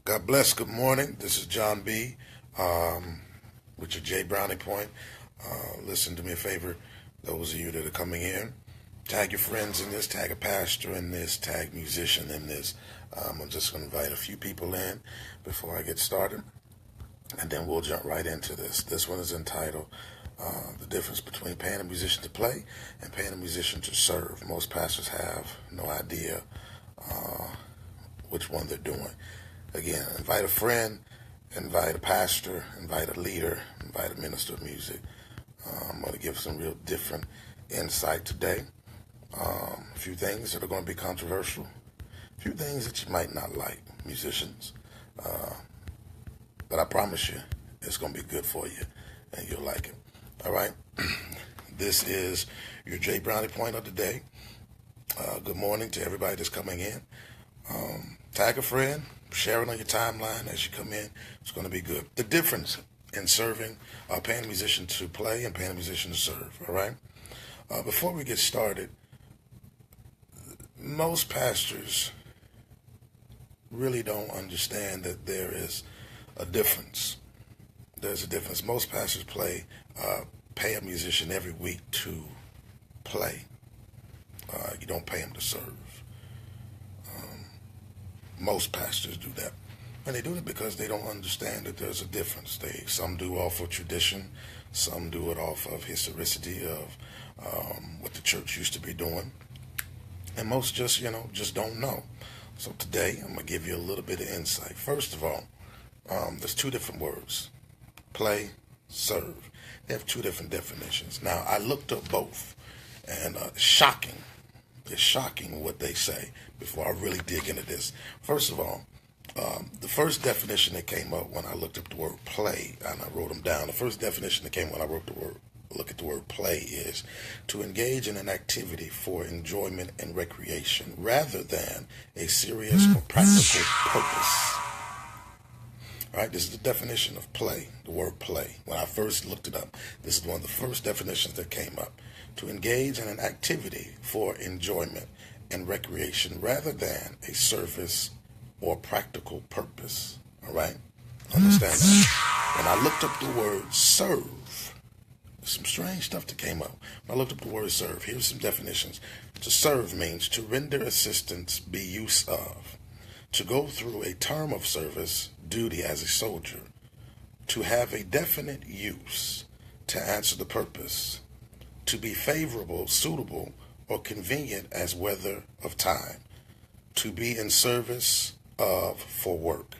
God bless. Good morning. This is John B. With your JBrowniePoint. Listen, do me a favor. Those of you that are coming in, tag your friends in this, tag a pastor in this, tag musician in this. I'm just going to invite a few people in before I get started, and then we'll jump right into this. This one is entitled The Difference Between Paying a Musician to Play and Paying a Musician to Serve. Most pastors have no idea which one they're doing. Again, invite a friend, invite a pastor, invite a leader, invite a minister of music. I'm going to give some real different insight today. A few things that are going to be controversial, a few things that you might not like, musicians. But I promise you, it's going to be good for you, and you'll like it. All right? This is your J Brownie Point of the day. Good morning to everybody that's coming in. Tag a friend, share it on your timeline as you come in. It's going to be good. The difference in serving, paying a musician to play and paying a musician to serve, all right? Before we get started, most pastors really don't understand that there is a difference. There's a difference. Most pastors pay a musician every week to play. You don't pay him to serve. Most pastors do that. And they do it because they don't understand that there's a difference. Some do off of tradition. Some do it off of historicity of what the church used to be doing. And most just don't know. So today, I'm going to give you a little bit of insight. First of all, there's two different words. Play, serve. They have two different definitions. Now, I looked up both. And shocking. It's shocking what they say before I really dig into this. First of all, the first definition that came up when I looked up the word play, and I wrote them down, the first definition that came when I look at the word play is to engage in an activity for enjoyment and recreation rather than a serious or practical purpose. All right, this is the definition of play, the word play. When I first looked it up, this is one of the first definitions that came up. To engage in an activity for enjoyment and recreation rather than a service or practical purpose. All right? Understand that? When I looked up the word serve, some strange stuff that came up. When I looked up the word serve, here's some definitions. To serve means to render assistance, be use of. To go through a term of service, duty as a soldier. To have a definite use. To answer the purpose. To be favorable, suitable, or convenient as weather of time. To be in service of for work.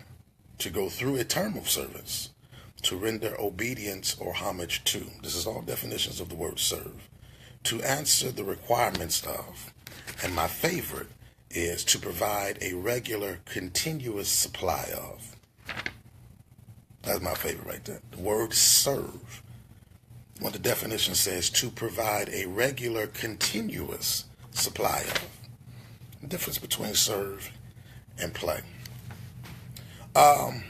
To go through a term of service. To render obedience or homage to. This is all definitions of the word serve. To answer the requirements of. And my favorite is to provide a regular, continuous supply of. That's my favorite right there. The word serve. What the definition says, to provide a regular, continuous supply of. The difference between serve and play. The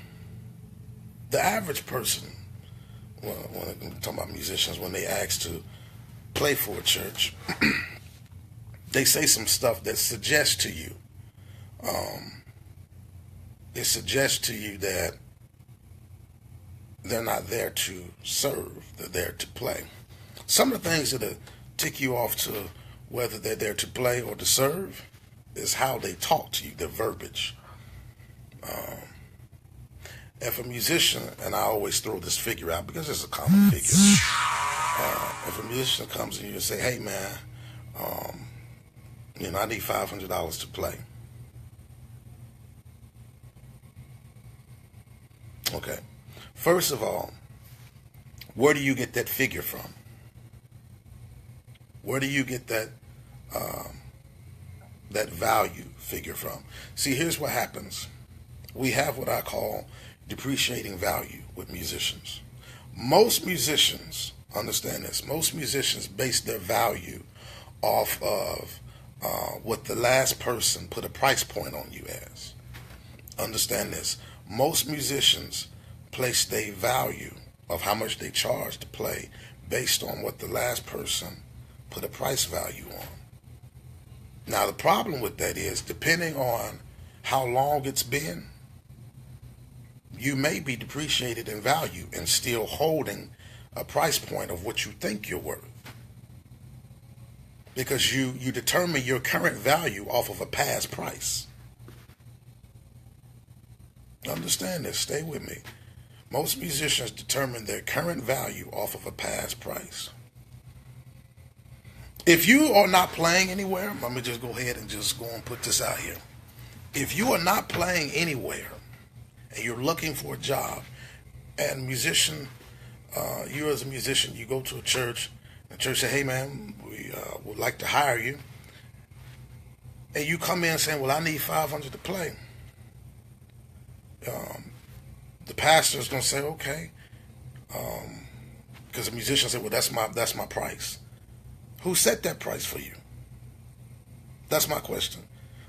average person, when I'm talking about musicians, when they ask to play for a church, they say some stuff that suggests to you, that they're not there to serve, they're there to play. Some of the things that tick you off to whether they're there to play or to serve is how they talk to you, their verbiage. If a musician, and I always throw this figure out because it's a common figure, if a musician comes to you and say, hey man, I need $500 to play. Okay. First of all, where do you get that figure from? Where do you get that value figure from? See, here's what happens. We have what I call depreciating value with musicians. Most musicians, understand this, most musicians base their value off of what the last person put a price point on you as. Understand this. Most musicians place their value of how much they charge to play based on what the last person put a price value on. Now, the problem with that is, depending on how long it's been, you may be depreciated in value and still holding a price point of what you think you're worth. Because you determine your current value off of a past price. Understand this, stay with me. Most musicians determine their current value off of a past price. If you are not playing anywhere, let me just go ahead and just go and put this out here. If you are not playing anywhere and you're looking for a job, and you as a musician, you go to a church, and the church say, hey man, we would like to hire you. And you come in saying, well, I need $500 to play. The pastor is going to say, okay, because the musician said, well, that's my price. Who set that price for you? That's my question.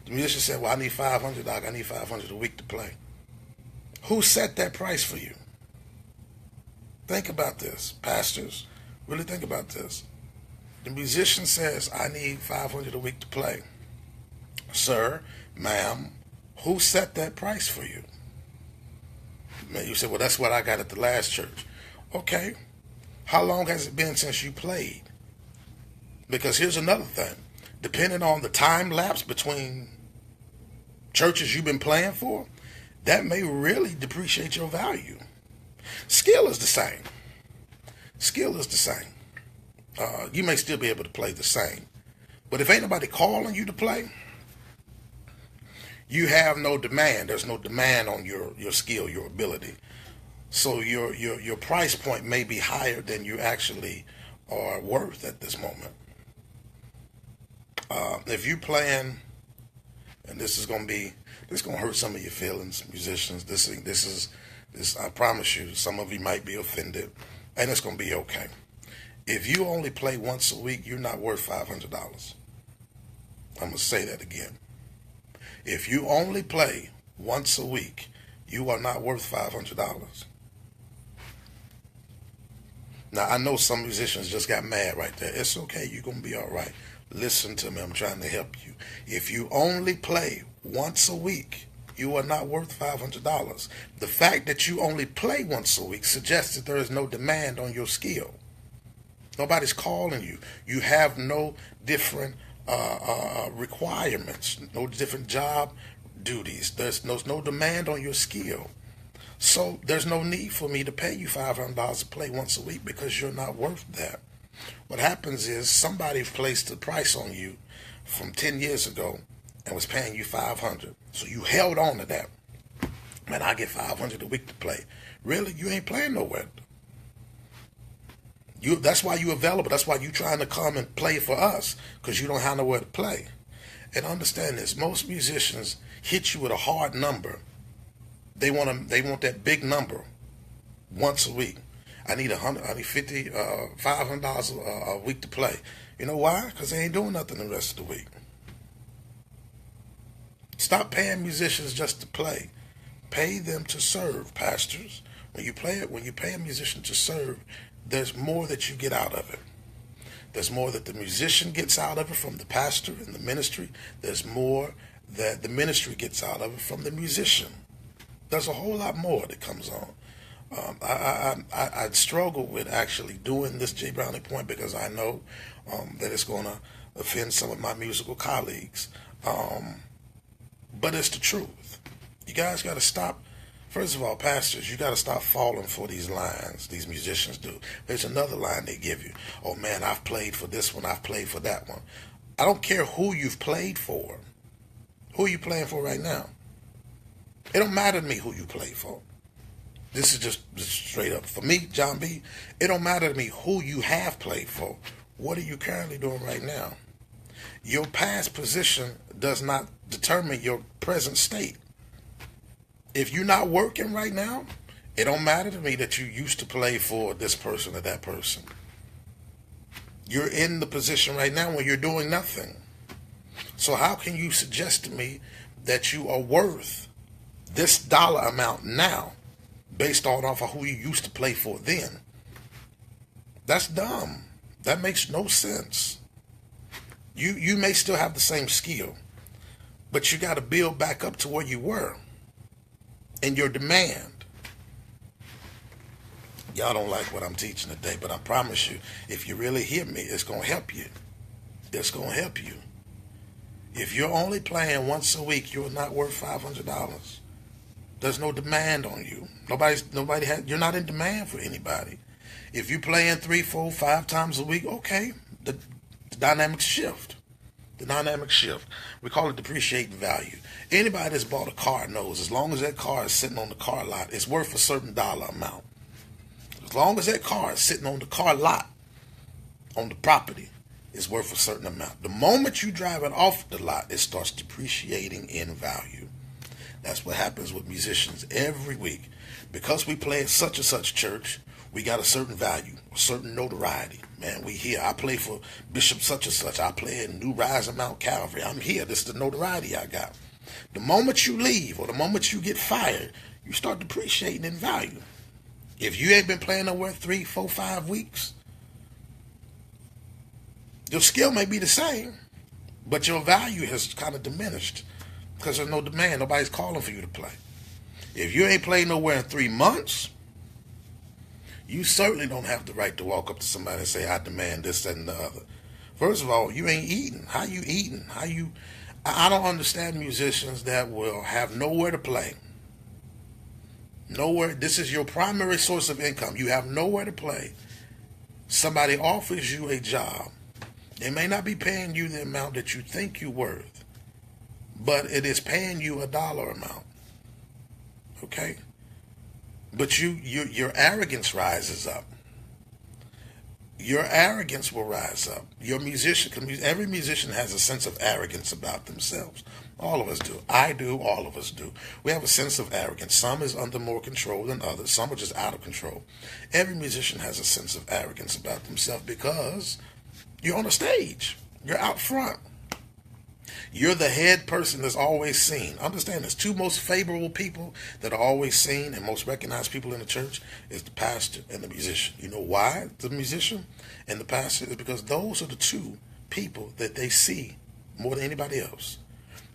The musician said, well, I need $500, Doc. I need $500 a week to play. Who set that price for you? Think about this, pastors. Really think about this. The musician says, I need $500 a week to play. Sir, ma'am, who set that price for you? You say, well, that's what I got at the last church. Okay. How long has it been since you played? Because here's another thing. Depending on the time lapse between churches you've been playing for, that may really depreciate your value. Skill is the same. Skill is the same. You may still be able to play the same. But if ain't nobody calling you to play, you have no demand. There's no demand on your skill, your ability. So your price point may be higher than you actually are worth at this moment. If you playing, and this is gonna hurt some of your feelings, musicians. This I promise you, some of you might be offended, and it's gonna be okay. If you only play once a week, you're not worth $500. I'm gonna say that again. If you only play once a week, you are not worth $500. Now, I know some musicians just got mad right there. It's okay. You're going to be all right. Listen to me. I'm trying to help you. If you only play once a week, you are not worth $500. The fact that you only play once a week suggests that there is no demand on your skill. Nobody's calling you. You have no different requirements, no different job duties. There's no demand on your skill. So there's no need for me to pay you $500 to play once a week because you're not worth that. What happens is somebody placed a price on you from 10 years ago and was paying you $500. So you held on to that. Man, I get $500 a week to play. Really? You ain't playing nowhere. That's why you're available. That's why you're trying to come and play for us, because you don't have nowhere to play. And understand this, most musicians hit you with a hard number. They want that big number once a week. I need $500 a week to play. You know why? Because they ain't doing nothing the rest of the week. Stop paying musicians just to play. Pay them to serve, pastors. When you pay a musician to serve, there's more that you get out of it. There's more that the musician gets out of it from the pastor and the ministry. There's more that the ministry gets out of it from the musician. There's a whole lot more that comes on. I struggle with actually doing this J Brownie Point because I know that it's going to offend some of my musical colleagues. But it's the truth. You guys got to stop. First of all, pastors, you got to stop falling for these lines these musicians do. There's another line they give you. Oh, man, I've played for this one. I've played for that one. I don't care who you've played for. Who are you playing for right now? It don't matter to me who you play for. This is just straight up. For me, John B., it don't matter to me who you have played for. What are you currently doing right now? Your past position does not determine your present state. If you're not working right now, it don't matter to me that you used to play for this person or that person. You're in the position right now where you're doing nothing. So how can you suggest to me that you are worth this dollar amount now based off of who you used to play for then? That's dumb. That makes no sense. You may still have the same skill, but you got to build back up to where you were in your demand. Y'all don't like what I'm teaching today, but I promise you, if you really hear me, it's going to help you. It's going to help you. If you're only playing once a week, you're not worth $500. There's no demand on you. You're not in demand for anybody. If you're playing 3, 4, 5 times a week, okay, the dynamics shift. The dynamic shift. We call it depreciating value. Anybody that's bought a car knows as long as that car is sitting on the car lot, it's worth a certain dollar amount. As long as that car is sitting on the car lot, on the property, it's worth a certain amount. The moment you drive it off the lot, it starts depreciating in value. That's what happens with musicians every week. Because we play at such and such church, we got a certain value, a certain notoriety. Man, we here. I play for Bishop such and such. I play in New Rise of Mount Calvary. I'm here. This is the notoriety I got. The moment you leave or the moment you get fired, you start depreciating in value. If you ain't been playing nowhere 3, 4, 5 weeks, your skill may be the same, but your value has kind of diminished because there's no demand. Nobody's calling for you to play. If you ain't played nowhere in 3 months, you certainly don't have the right to walk up to somebody and say, I demand this, that, and the other. First of all, you ain't eating. How you eating? I don't understand musicians that will have nowhere to play. Nowhere. This is your primary source of income. You have nowhere to play. Somebody offers you a job. They may not be paying you the amount that you think you're worth, but it is paying you a dollar amount. Okay? But your arrogance rises up. Your arrogance will rise up. Every musician has a sense of arrogance about themselves. All of us do. I do. All of us do. We have a sense of arrogance. Some is under more control than others. Some are just out of control. Every musician has a sense of arrogance about themselves because you're on a stage. You're out front. You're the head person that's always seen. Understand, there's 2 most favorable people that are always seen and most recognized people in the church is the pastor and the musician. You know why the musician and the pastor? Is because those are the 2 people that they see more than anybody else.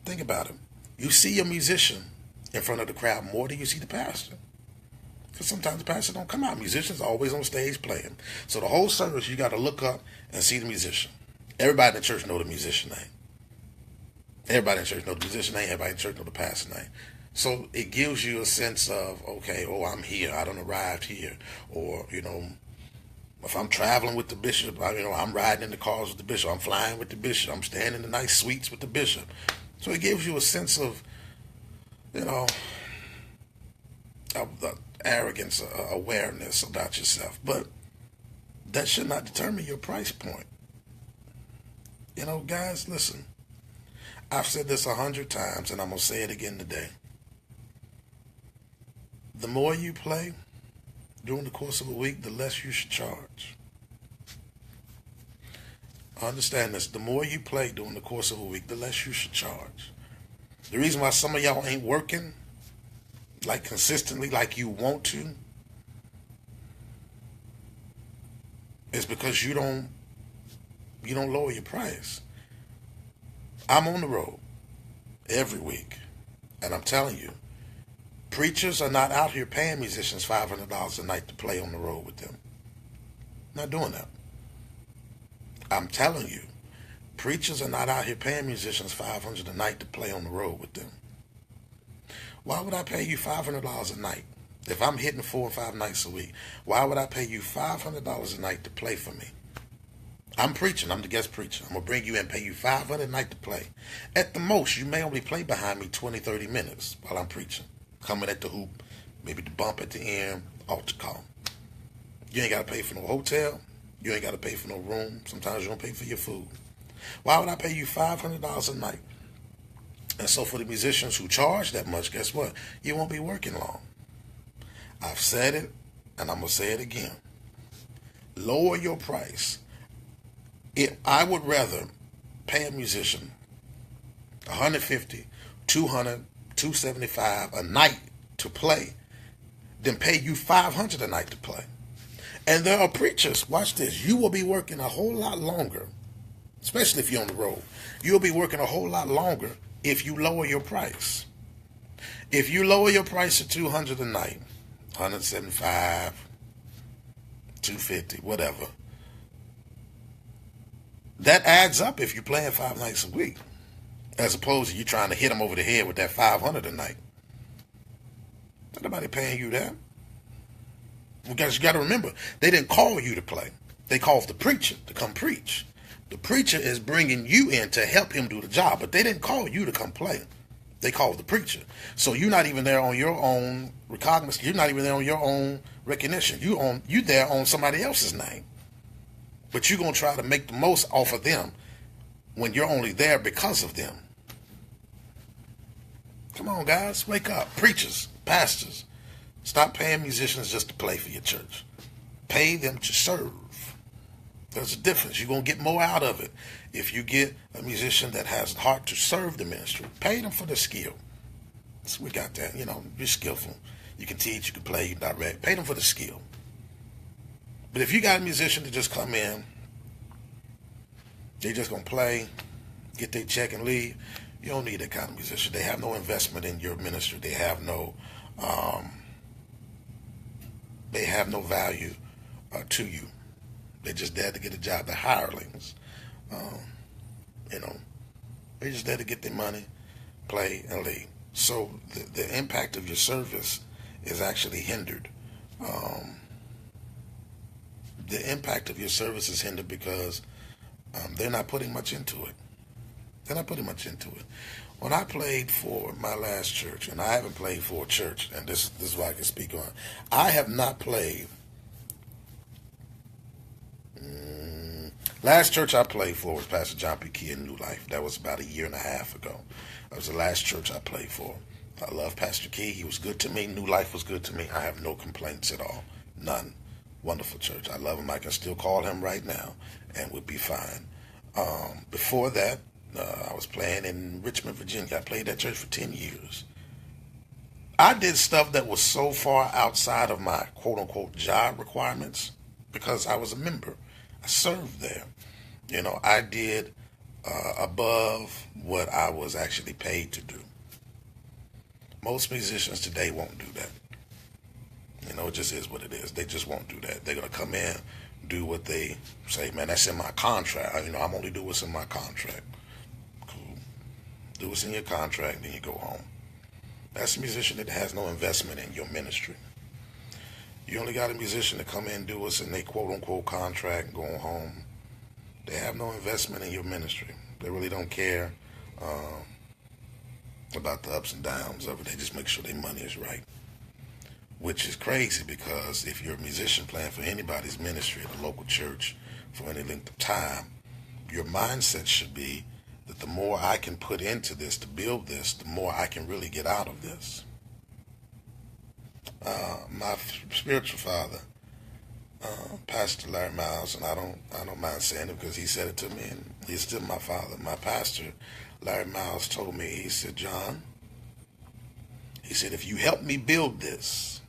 Think about it. You see a musician in front of the crowd more than you see the pastor. Because sometimes the pastor don't come out. Musicians are always on stage playing. So the whole service, you got to look up and see the musician. Everybody in the church know the musician name. Everybody in church know the musician name. Everybody in church know the pastor name. So it gives you a sense of, okay, I'm here. I done arrived here. Or, if I'm traveling with the bishop, I'm riding in the cars with the bishop. I'm flying with the bishop. I'm staying in the nice suites with the bishop. So it gives you a sense of, of the arrogance, awareness about yourself. But that should not determine your price point. Guys, listen. I've said this 100 times, and I'm going to say it again today. The more you play during the course of a week, the less you should charge. Understand this. The more you play during the course of a week, the less you should charge. The reason why some of y'all ain't working like consistently like you want to is because you don't lower your price. I'm on the road every week, and I'm telling you, preachers are not out here paying musicians $500 a night to play on the road with them. Not doing that. I'm telling you, preachers are not out here paying musicians $500 a night to play on the road with them. Why would I pay you $500 a night? If I'm hitting 4 or 5 nights a week, why would I pay you $500 a night to play for me? I'm preaching. I'm the guest preacher. I'm going to bring you in and pay you $500 a night to play. At the most, you may only play behind me 20, 30 minutes while I'm preaching. Coming at the hoop, maybe the bump at the end, altar call. You ain't got to pay for no hotel. You ain't got to pay for no room. Sometimes you don't pay for your food. Why would I pay you $500 a night? And so for the musicians who charge that much, guess what? You won't be working long. I've said it, and I'm going to say it again. Lower your price. If I would rather pay a musician $150, $200, $275 a night to play than pay you $500 a night to play. And there are preachers, watch this, you will be working a whole lot longer, especially if you're on the road. You'll be working a whole lot longer if you lower your price. If you lower your price to $200 a night, $175, $250, whatever. That adds up if you're playing 5 nights a week, as opposed to you trying to hit them over the head with that 500 a night. Nobody paying you that. Because you got to remember, they didn't call you to play. They called the preacher to come preach. The preacher is bringing you in to help him do the job, but they didn't call you to come play. They called the preacher. So you're not even there on your own recognizance. You're not even there on your own recognition. You there on somebody else's name. But you're going to try to make the most off of them when you're only there because of them. Come on, guys. Wake up. Preachers, pastors. Stop paying musicians just to play for your church. Pay them to serve. There's a difference. You're going to get more out of it if you get a musician that has a heart to serve the ministry. Pay them for their skill. So we got that. You're skillful. You can teach, you can play, you can direct. Pay them for the skill. But if you got a musician to just come in, they just going to play, get their check and leave, you don't need that kind of musician. They have no investment in your ministry. They have no value to you. They're just there to get a job. They're hirelings. They're just there to get their money, play, and leave. So the impact of your service is actually hindered. The impact of your service is hindered because they're not putting much into it. They're not putting much into it. When I played for my last church, and I haven't played for a church, and this is what I can speak on, I have not played. Last church I played for was Pastor John P. Key in New Life. That was about 1.5 years ago. That was the last church I played for. I love Pastor Key. He was good to me. New Life was good to me. I have no complaints at all. None. Wonderful church. I love him. I can still call him right now and would be fine. Before that, I was playing in Richmond, Virginia. I played that church for 10 years. I did stuff that was so far outside of my quote-unquote job requirements because I was a member. I served there. I did above what I was actually paid to do. Most musicians today won't do that. It just is what it is. They just won't do that. They're going to come in, do what they say, man, that's in my contract. I'm only doing what's in my contract. Cool. Do what's in your contract, then you go home. That's a musician that has no investment in your ministry. You only got a musician to come in and do what's in their quote-unquote contract and go home. They have no investment in your ministry. They really don't care about the ups and downs of it. They just make sure their money is right. Which is crazy because if you're a musician playing for anybody's ministry at a local church for any length of time, your mindset should be that the more I can put into this to build this, the more I can really get out of this. My spiritual father, Pastor Larry Miles, and I don't mind saying it because he said it to me, and he's still my father. My pastor, Larry Miles, told me, he said, John, he said, if you help me build this,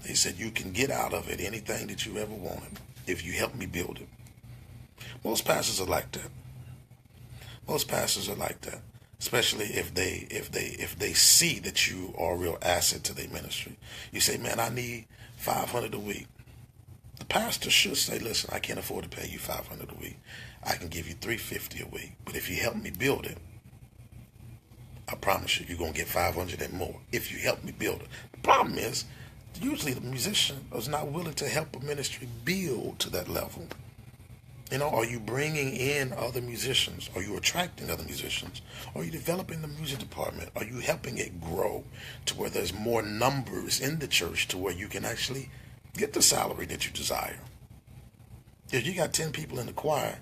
he said, you can get out of it anything that you ever wanted if you help me build it. Most pastors are like that. Most pastors are like that. Especially if they see that you are a real asset to their ministry. You say, man, I need $500 a week. The pastor should say, listen, I can't afford to pay you $500 a week. I can give you $350 a week. But if you help me build it, I promise you, you're going to get $500 and more if you help me build it. The problem is, usually the musician is not willing to help a ministry build to that level. Are you bringing in other musicians? Are you attracting other musicians? Are you developing the music department? Are you helping it grow to where there's more numbers in the church to where you can actually get the salary that you desire? If you got 10 people in the choir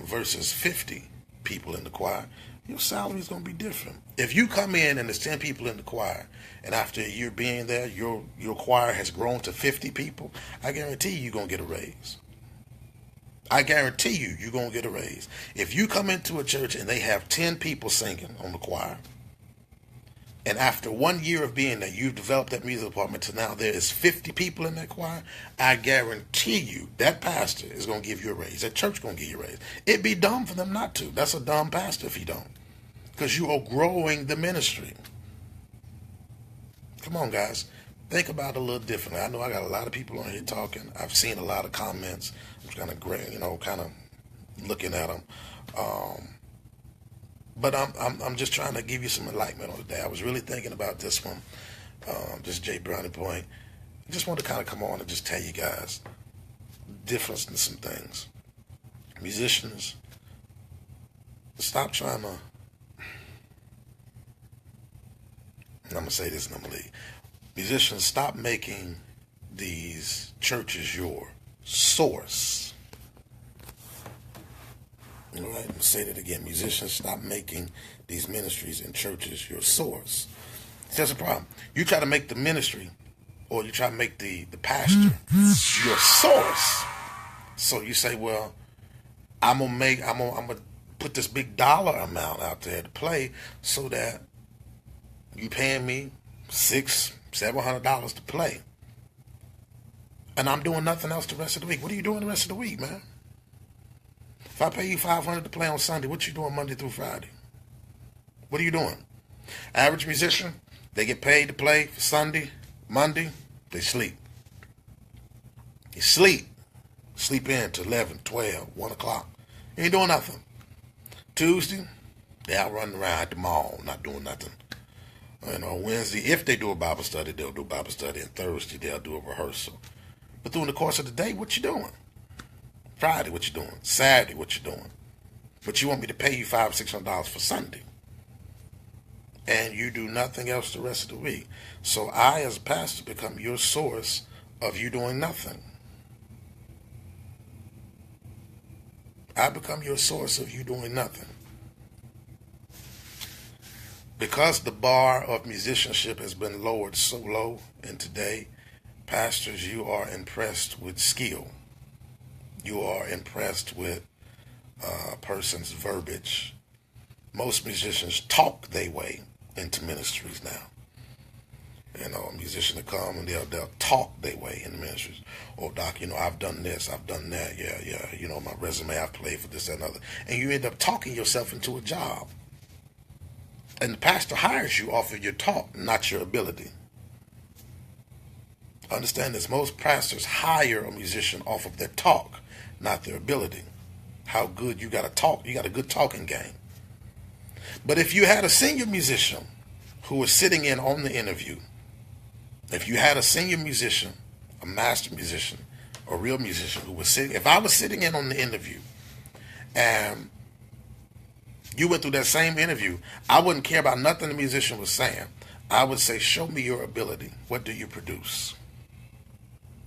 versus 50 people in the choir, your salary is going to be different. If you come in and there's 10 people in the choir, and after a year being there, your choir has grown to 50 people, I guarantee you're going to get a raise. I guarantee you're going to get a raise. If you come into a church and they have 10 people singing on the choir, and after 1 year of being there, you've developed that music department to now there is 50 people in that choir, I guarantee you that pastor is going to give you a raise. That church is going to give you a raise. It'd be dumb for them not to. That's a dumb pastor if you don't. Because you are growing the ministry. Come on, guys. think about it a little differently. I know I got a lot of people on here talking. I've seen a lot of comments. I'm kind of kind of looking at them. But I'm just trying to give you some enlightenment on the day. I was really thinking about this one, this JBrowniePoint. I just want to kind of come on and just tell you guys the difference in some things. Musicians, stop trying to, and I'm going to say this and I'm going to leave. Musicians, stop making these churches your source. All right, I'm going to say that again. Musicians, stop making these ministries and churches your source. There's a problem. You try to make the ministry, or you try to make the pastor your source. So you say, well, I'm gonna put this big dollar amount out there to play, so that you paying me $600-700 to play, and I'm doing nothing else the rest of the week. What are you doing the rest of the week, man? If I pay you $500 to play on Sunday, what you doing Monday through Friday? What are you doing? Average musician, they get paid to play for Sunday, Monday, they sleep. They sleep. Sleep in to 11, 12, 1 o'clock. Ain't doing nothing. Tuesday, they out running around at the mall, not doing nothing. Wednesday, if they do a Bible study, they'll do Bible study. And Thursday, they'll do a rehearsal. But during the course of the day, what you doing? Friday, what you doing? Saturday, what you doing? But you want me to pay you $500-600 for Sunday, and you do nothing else the rest of the week. So I, as a pastor, become your source of you doing nothing. I become your source of you doing nothing. Because the bar of musicianship has been lowered so low, and today, pastors, you are impressed with skill. You are impressed with a person's verbiage. Most musicians talk their way into ministries now. A musician will come and they'll talk their way into ministries. Oh, Doc, I've done this, I've done that, yeah. My resume, I've played for this, that, and other. And you end up talking yourself into a job. And the pastor hires you off of your talk, not your ability. Understand this, most pastors hire a musician off of their talk, not their ability. How good you got to talk. You got a good talking game. But if you had a senior musician who was sitting in on the interview, if you had a senior musician, a master musician, a real musician who was sitting, if I was sitting in on the interview and you went through that same interview, I wouldn't care about nothing the musician was saying. I would say, show me your ability. What do you produce?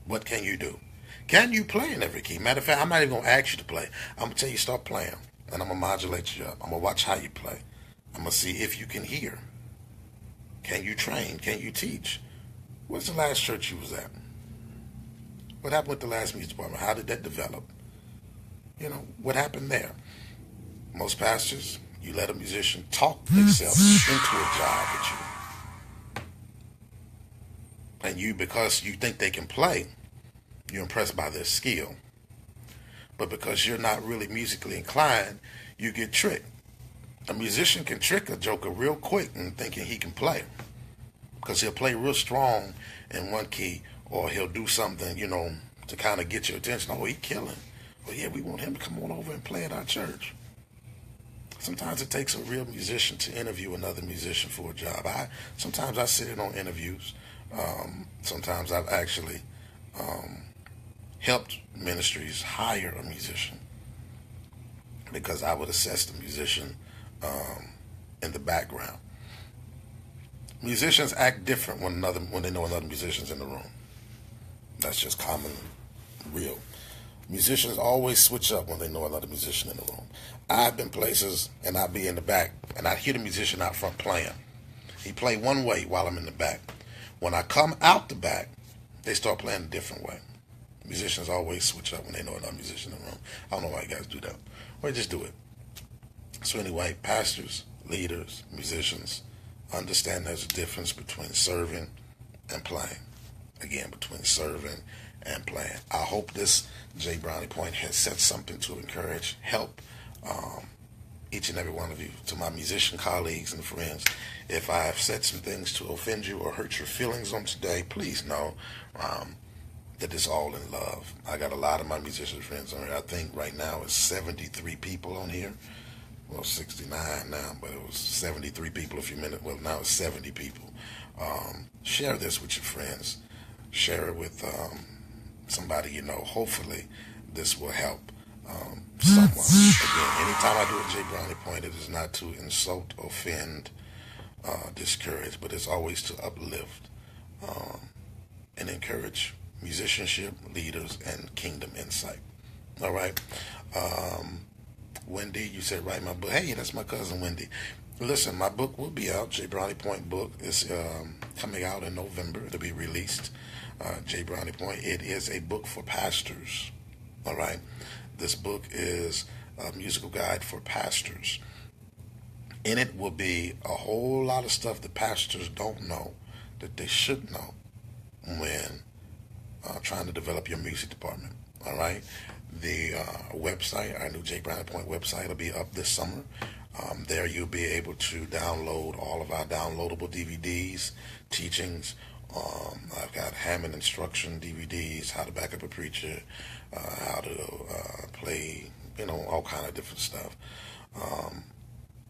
What can you do? Can you play in every key? Matter of fact, I'm not even going to ask you to play. I'm going to tell you start playing, and I'm going to modulate you up. I'm going to watch how you play. I'm going to see if you can hear. Can you train? Can you teach? What's the last church you was at? What happened with the last music department? How did that develop? What happened there? Most pastors, you let a musician talk themselves into a job with you. And you, because you think they can play, you're impressed by their skill. But because you're not really musically inclined, you get tricked. A musician can trick a joker real quick in thinking he can play. Because he'll play real strong in one key, or he'll do something, to kind of get your attention. Oh, he's killing. Well, yeah, we want him to come on over and play at our church. Sometimes it takes a real musician to interview another musician for a job. Sometimes I sit in on interviews. Sometimes I've actually helped ministries hire a musician, because I would assess the musician in the background. Musicians act different when they know another musician's in the room. That's just common, real. Musicians always switch up when they know another musician in the room. I've been places and I'd be in the back and I'd hear the musician out front playing. He play one way while I'm in the back. When I come out the back, they start playing a different way. Musicians always switch up when they know another musician in the room. I don't know why you guys do that. Or just do it. So anyway, pastors, leaders, musicians, understand there's a difference between serving and playing. Again, between serving and playing. I hope this JBrowniePoint has said something to encourage, help each and every one of you. To my musician colleagues and friends, if I have said some things to offend you or hurt your feelings on today, please know that it's all in love. I got a lot of my musician friends on here. I think right now it's 73 people on here. Well, 69 now, but it was 73 people a few minutes. Well, now it's 70 people. Share this with your friends. Share it with somebody you know. Hopefully, this will help someone. Again, anytime I do a J Brownie Point, it is not to insult, offend, discourage, but it's always to uplift and encourage musicianship, leaders, and kingdom insight. All right. Wendy, you said write my book. Hey, that's my cousin Wendy. Listen, my book will be out. J Brownie Point book is coming out in November. It'll be released. J Brownie Point. It is a book for pastors. All right. This book is a musical guide for pastors. In it will be a whole lot of stuff that pastors don't know that they should know when trying to develop your music department. All right. The website, our new J Brownie Point website, will be up this summer. There you'll be able to download all of our downloadable DVDs, teachings. I've got Hammond instruction DVDs, how to back up a preacher, how to play, all kind of different stuff.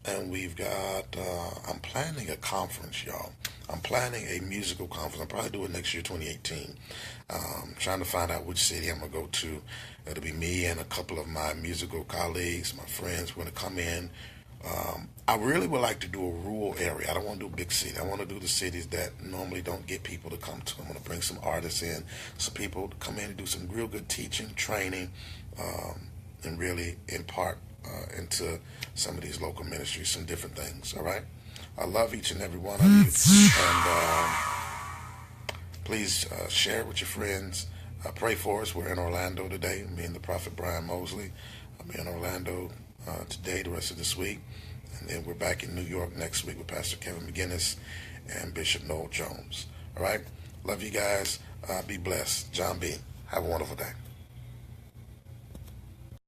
And we've got, I'm planning a conference, y'all. I'm planning a musical conference. I'll probably do it next year, 2018. Trying to find out which city I'm going to go to. It'll be me and a couple of my musical colleagues, my friends. We're going to come in. I really would like to do a rural area. I don't want to do a big city. I want to do the cities that normally don't get people to come to. I'm going to bring some artists in, some people to come in and do some real good teaching, training, and really impart into some of these local ministries some different things. All right? I love each and every one of you. And please share it with your friends. Pray for us. We're in Orlando today. Me and the Prophet Brian Mosley. I'll be in Orlando today, the rest of this week. And then we're back in New York next week with Pastor Kevin McGinnis and Bishop Noel Jones. All right? Love you guys. Be blessed. John B. Have a wonderful day.